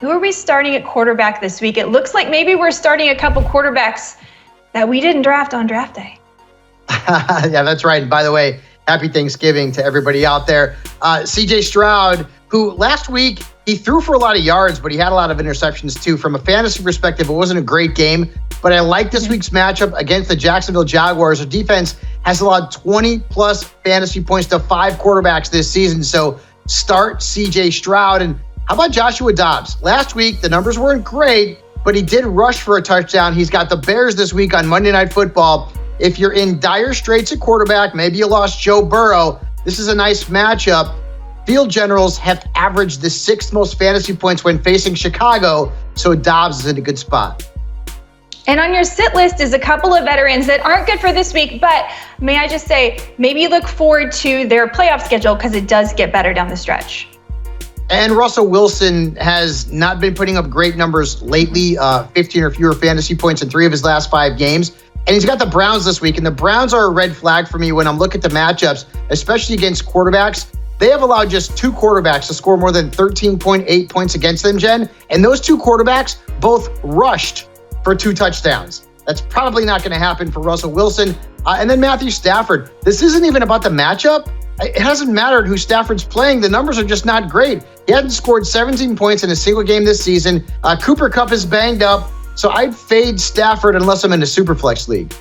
Who are we starting at quarterback this week? It looks like maybe we're starting a couple quarterbacks that we didn't draft on draft day. Yeah, that's right. And by the way, happy Thanksgiving to everybody out there. CJ Stroud, who last week he threw for a lot of yards, but he had a lot of interceptions too. From a fantasy perspective, it wasn't a great game, but I like this week's matchup against the Jacksonville Jaguars. Their defense has allowed 20-plus fantasy points to 5 quarterbacks this season, so start CJ Stroud. And how about Joshua Dobbs? Last week, the numbers weren't great, but he did rush for a touchdown. He's got the Bears this week on Monday Night Football. If you're in dire straits at quarterback, maybe you lost Joe Burrow, this is a nice matchup. Field Generals have averaged the 6th most fantasy points when facing Chicago, so Dobbs is in a good spot. And on your sit list is a couple of veterans that aren't good for this week, but may I just say, maybe look forward to their playoff schedule because it does get better down the stretch. And Russell Wilson has not been putting up great numbers lately, 15 or fewer fantasy points in 3 of his last 5 games. And he's got the Browns this week, and the Browns are a red flag for me when I'm looking at the matchups, especially against quarterbacks. They have allowed just 2 quarterbacks to score more than 13.8 points against them, Jen. And those 2 quarterbacks both rushed for 2 touchdowns. That's probably not going to happen for Russell Wilson. And then Matthew Stafford. This isn't even about the matchup. It hasn't mattered who Stafford's playing. The numbers are just not great. He hasn't scored 17 points in a single game this season. Cooper Kupp is banged up. So I'd fade Stafford unless I'm in a Superflex league.